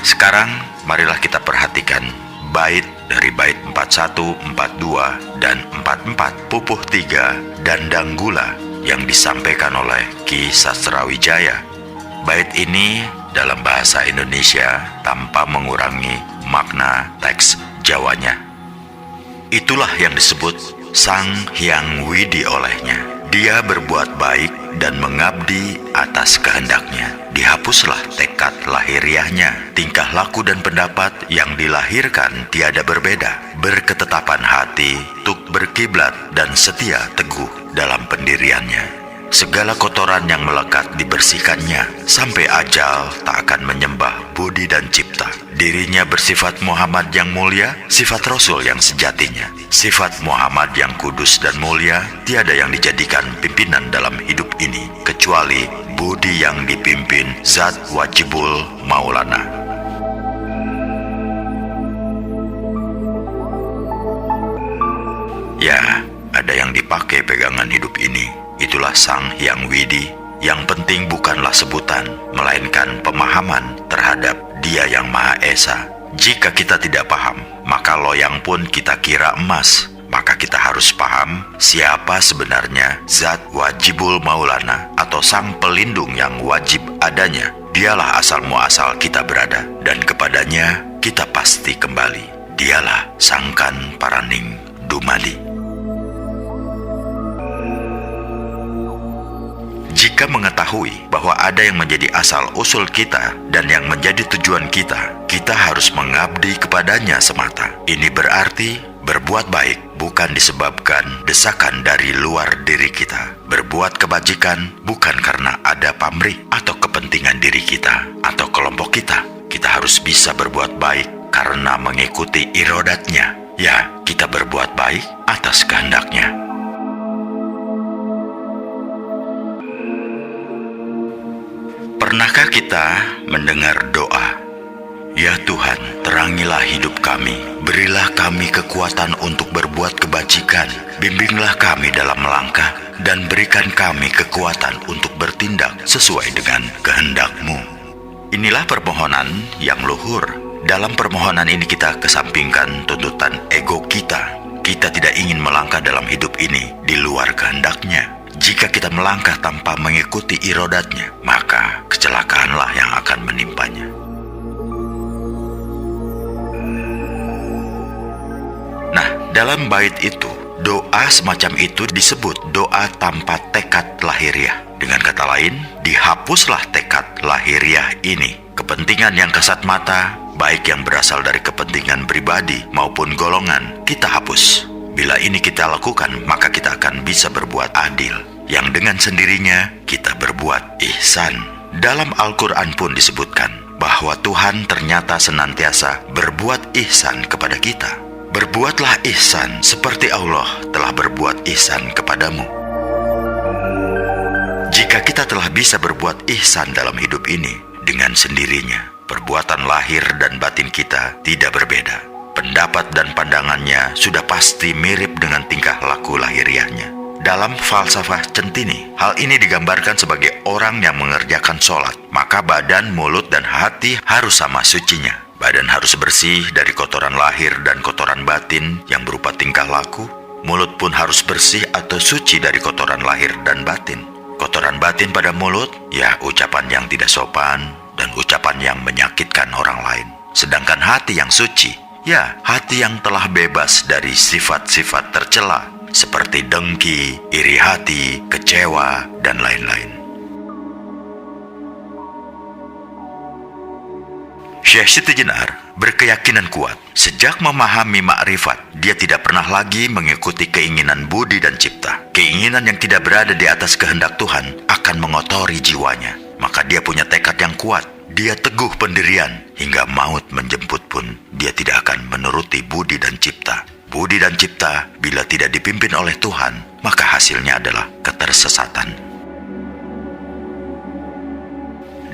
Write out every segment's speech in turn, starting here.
Sekarang marilah kita perhatikan bait dari bait 41, 42, dan 44 pupuh 3 dan danggula yang disampaikan oleh Ki Sasrawijaya. Bait ini dalam bahasa Indonesia tanpa mengurangi makna teks Jawanya. Itulah yang disebut Sang Hyang Widi olehnya. Dia berbuat baik dan mengabdi atas kehendaknya. Dihapuslah tekad lahiriahnya, tingkah laku dan pendapat yang dilahirkan tiada berbeda, berketetapan hati, tuk berkiblat dan setia teguh dalam pendiriannya. Segala kotoran yang melekat dibersihkannya, sampai ajal tak akan menyembah budi dan cipta. Dirinya bersifat Muhammad yang mulia, sifat Rasul yang sejatinya. Sifat Muhammad yang kudus dan mulia, tiada yang dijadikan pimpinan dalam hidup ini, kecuali budi yang dipimpin Zat Wajibul Maulana. Ya, ada yang dipakai pegangan hidup ini. Itulah Sang Hyang Widi. Yang penting bukanlah sebutan, melainkan pemahaman terhadap Dia yang Maha Esa. Jika kita tidak paham, maka loyang pun kita kira emas. Maka kita harus paham siapa sebenarnya Zat Wajibul Maulana atau Sang Pelindung yang wajib adanya. Dialah asal muasal kita berada, dan kepadanya kita pasti kembali. Dialah Sangkan Paraning Dumadi. Jika mengetahui bahwa ada yang menjadi asal-usul kita dan yang menjadi tujuan kita, kita harus mengabdi kepadanya semata. Ini berarti berbuat baik bukan disebabkan desakan dari luar diri kita. Berbuat kebajikan bukan karena ada pamrih atau kepentingan diri kita atau kelompok kita. Kita harus bisa berbuat baik karena mengikuti irodatnya. Ya, kita berbuat baik atas kehendaknya. Pernahkah kita mendengar doa, "Ya Tuhan, terangilah hidup kami, berilah kami kekuatan untuk berbuat kebajikan, bimbinglah kami dalam melangkah, dan berikan kami kekuatan untuk bertindak sesuai dengan kehendak-Mu." Inilah permohonan yang luhur. Dalam permohonan ini kita kesampingkan tuntutan ego kita. Kita tidak ingin melangkah dalam hidup ini di luar kehendaknya. Jika kita melangkah tanpa mengikuti irodatnya, maka kecelakaanlah yang akan menimpanya. Nah, dalam bait itu, doa semacam itu disebut doa tanpa tekad lahiriah. Dengan kata lain, dihapuslah tekad lahiriah ini. Kepentingan yang kasat mata, baik yang berasal dari kepentingan pribadi maupun golongan, kita hapus. Bila ini kita lakukan, maka kita akan bisa berbuat adil, yang dengan sendirinya kita berbuat ihsan. Dalam Al-Quran pun disebutkan bahwa Tuhan ternyata senantiasa berbuat ihsan kepada kita. Berbuatlah ihsan seperti Allah telah berbuat ihsan kepadamu. Jika kita telah bisa berbuat ihsan dalam hidup ini, dengan sendirinya, perbuatan lahir dan batin kita tidak berbeda. Pendapat dan pandangannya sudah pasti mirip dengan tingkah laku lahiriahnya. Dalam falsafah Centini, hal ini digambarkan sebagai orang yang mengerjakan sholat. Maka badan, mulut, dan hati harus sama sucinya. Badan harus bersih dari kotoran lahir dan kotoran batin yang berupa tingkah laku. Mulut pun harus bersih atau suci dari kotoran lahir dan batin. Kotoran batin pada mulut, ya ucapan yang tidak sopan dan ucapan yang menyakitkan orang lain. Sedangkan hati yang suci, ya, hati yang telah bebas dari sifat-sifat tercela seperti dengki, iri hati, kecewa, dan lain-lain. Syekh Siti Jenar berkeyakinan kuat. Sejak memahami makrifat, dia tidak pernah lagi mengikuti keinginan budi dan cipta. Keinginan yang tidak berada di atas kehendak Tuhan akan mengotori jiwanya. Maka dia punya tekad yang kuat. Dia teguh pendirian, hingga maut menjemput pun dia tidak akan menuruti budi dan cipta. Budi dan cipta bila tidak dipimpin oleh Tuhan, maka hasilnya adalah ketersesatan.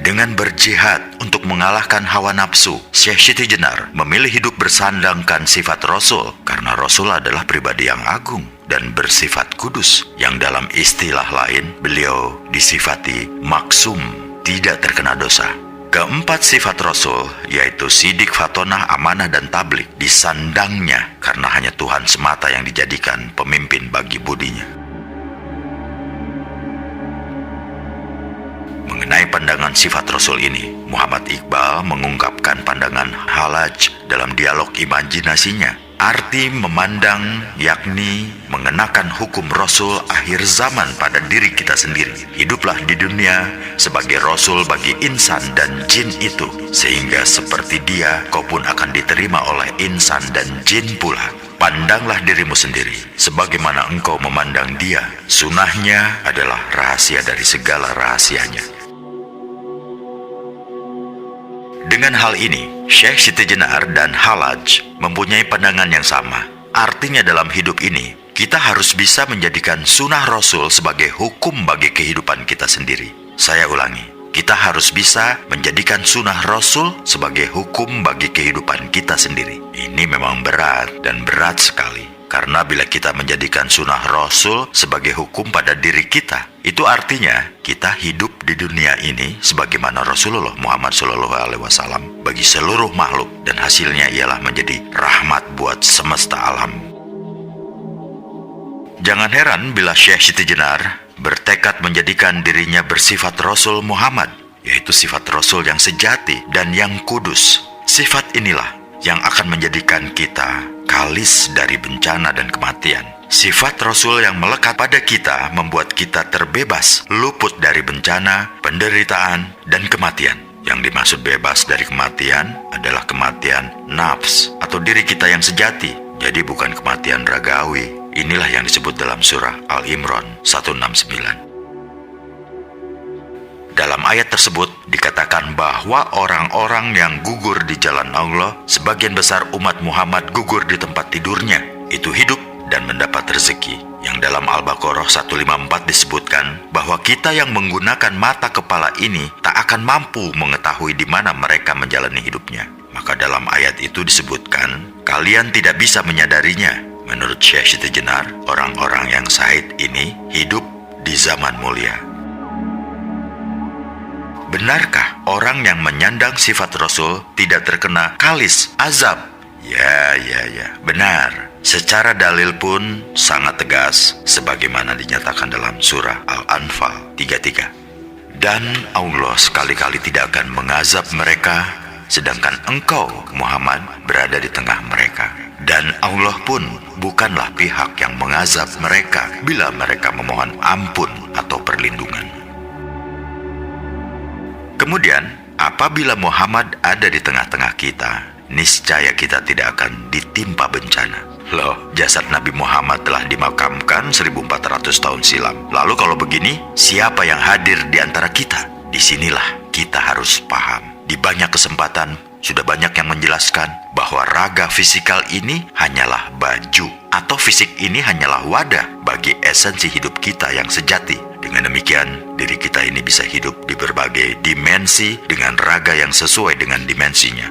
Dengan berjihad untuk mengalahkan hawa nafsu, Syekh Siti Jenar memilih hidup bersandangkan sifat Rasul, karena Rasul adalah pribadi yang agung dan bersifat kudus, yang dalam istilah lain beliau disifati maksum, tidak terkena dosa. Keempat sifat Rasul, yaitu sidik, fatonah, amanah, dan tablik, disandangnya karena hanya Tuhan semata yang dijadikan pemimpin bagi budinya. Mengenai pandangan sifat Rasul ini, Muhammad Iqbal mengungkapkan pandangan Halaj dalam dialog imajinasinya. Arti memandang yakni mengenakan hukum Rasul akhir zaman pada diri kita sendiri. Hiduplah di dunia sebagai Rasul bagi insan dan jin itu, sehingga seperti dia kau pun akan diterima oleh insan dan jin pula. Pandanglah dirimu sendiri sebagaimana engkau memandang dia. Sunnahnya adalah rahasia dari segala rahasianya. Dengan hal ini, Syekh Siti Jenar dan Halaj mempunyai pandangan yang sama. Artinya dalam hidup ini, kita harus bisa menjadikan sunnah Rasul sebagai hukum bagi kehidupan kita sendiri. Saya ulangi, kita harus bisa menjadikan sunnah Rasul sebagai hukum bagi kehidupan kita sendiri. Ini memang berat dan berat sekali. Karena bila kita menjadikan sunnah Rasul sebagai hukum pada diri kita, itu artinya kita hidup di dunia ini sebagaimana Rasulullah Muhammad SAW bagi seluruh makhluk, dan hasilnya ialah menjadi rahmat buat semesta alam. Jangan heran bila Syekh Siti Jenar bertekad menjadikan dirinya bersifat Rasul Muhammad, yaitu sifat Rasul yang sejati dan yang kudus. Sifat inilah yang akan menjadikan kita kalis dari bencana dan kematian. Sifat Rasul yang melekat pada kita membuat kita terbebas, luput dari bencana, penderitaan, dan kematian. Yang dimaksud bebas dari kematian adalah kematian nafs atau diri kita yang sejati. Jadi bukan kematian ragawi. Inilah yang disebut dalam surah Al-Imran 169. Dalam ayat tersebut dikatakan bahwa orang-orang yang gugur di jalan Allah, sebagian besar umat Muhammad gugur di tempat tidurnya, itu hidup dan mendapat rezeki. Yang dalam Al-Baqarah 154 disebutkan bahwa kita yang menggunakan mata kepala ini tak akan mampu mengetahui di mana mereka menjalani hidupnya. Maka dalam ayat itu disebutkan, kalian tidak bisa menyadarinya. Menurut Syekh Siti Jenar, orang-orang yang syahid ini hidup di zaman mulia. Benarkah orang yang menyandang sifat Rasul tidak terkena kalis, azab? Ya, benar. Secara dalil pun sangat tegas, sebagaimana dinyatakan dalam surah Al-Anfal 33. Dan Allah sekali-kali tidak akan mengazab mereka, sedangkan engkau, Muhammad, berada di tengah mereka. Dan Allah pun bukanlah pihak yang mengazab mereka bila mereka memohon ampun atau perlindungan. Kemudian, apabila Muhammad ada di tengah-tengah kita, niscaya kita tidak akan ditimpa bencana. Loh, jasad Nabi Muhammad telah dimakamkan 1400 tahun silam. Lalu kalau begini, siapa yang hadir di antara kita? Disinilah kita harus paham. Di banyak kesempatan, sudah banyak yang menjelaskan bahwa raga fisikal ini hanyalah baju, atau fisik ini hanyalah wadah bagi esensi hidup kita yang sejati. Dengan demikian, diri kita ini bisa hidup di berbagai dimensi dengan raga yang sesuai dengan dimensinya.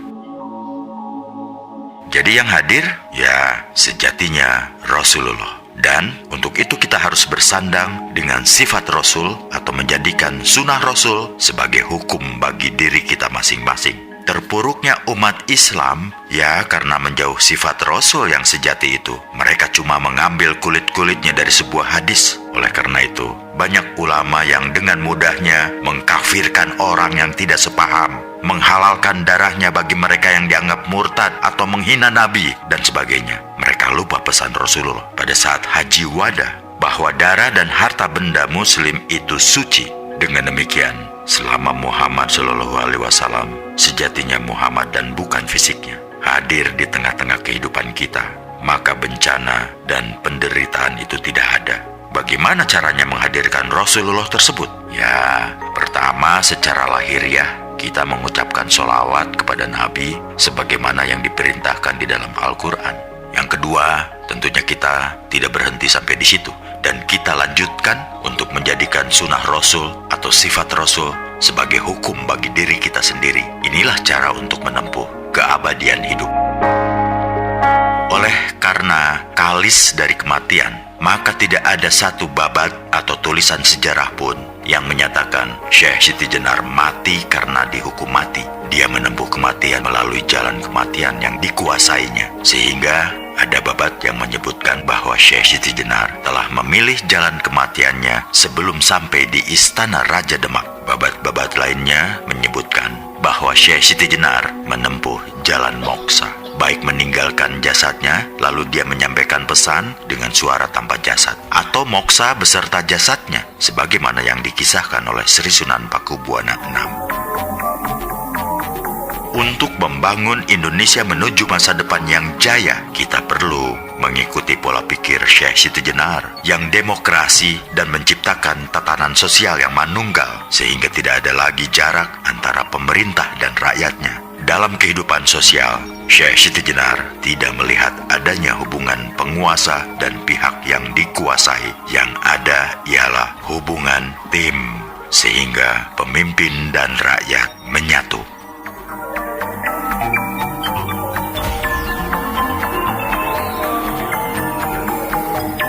Jadi yang hadir, ya sejatinya Rasulullah. Dan untuk itu kita harus bersandang dengan sifat Rasul atau menjadikan sunnah Rasul sebagai hukum bagi diri kita masing-masing. Terpuruknya umat Islam, ya karena menjauh sifat Rasul yang sejati itu. Mereka cuma mengambil kulit-kulitnya dari sebuah hadis. Oleh karena itu, banyak ulama yang dengan mudahnya mengkafirkan orang yang tidak sepaham, menghalalkan darahnya bagi mereka yang dianggap murtad atau menghina Nabi, dan sebagainya. Mereka lupa pesan Rasulullah pada saat haji wada, bahwa darah dan harta benda muslim itu suci. Dengan demikian, selama Muhammad SAW, sejatinya Muhammad dan bukan fisiknya, hadir di tengah-tengah kehidupan kita, maka bencana dan penderitaan itu tidak ada. Bagaimana caranya menghadirkan Rasulullah tersebut? Ya, pertama secara lahiriah, kita mengucapkan sholawat kepada Nabi sebagaimana yang diperintahkan di dalam Al-Quran. Yang kedua, tentunya kita tidak berhenti sampai di situ, dan kita lanjutkan untuk menjadikan sunnah Rasul atau sifat Rasul sebagai hukum bagi diri kita sendiri. Inilah cara untuk menempuh keabadian hidup. Oleh karena kalis dari kematian, maka tidak ada satu babat atau tulisan sejarah pun yang menyatakan Syekh Siti Jenar mati karena dihukum mati. Dia menempuh kematian melalui jalan kematian yang dikuasainya, sehingga ada babat yang menyebutkan bahwa Syekh Siti Jenar telah memilih jalan kematiannya sebelum sampai di Istana Raja Demak. Babat-babat lainnya menyebutkan bahwa Syekh Siti Jenar menempuh jalan moksa, baik meninggalkan jasadnya lalu dia menyampaikan pesan dengan suara tanpa jasad, atau moksa beserta jasadnya sebagaimana yang dikisahkan oleh Sri Sunan Pakubuwana VI. Untuk membangun Indonesia menuju masa depan yang jaya, kita perlu mengikuti pola pikir Syekh Siti Jenar yang demokrasi dan menciptakan tatanan sosial yang manunggal, sehingga tidak ada lagi jarak antara pemerintah dan rakyatnya. Dalam kehidupan sosial, Syekh Siti Jenar tidak melihat adanya hubungan penguasa dan pihak yang dikuasai. Yang ada ialah hubungan tim, sehingga pemimpin dan rakyat menyatu.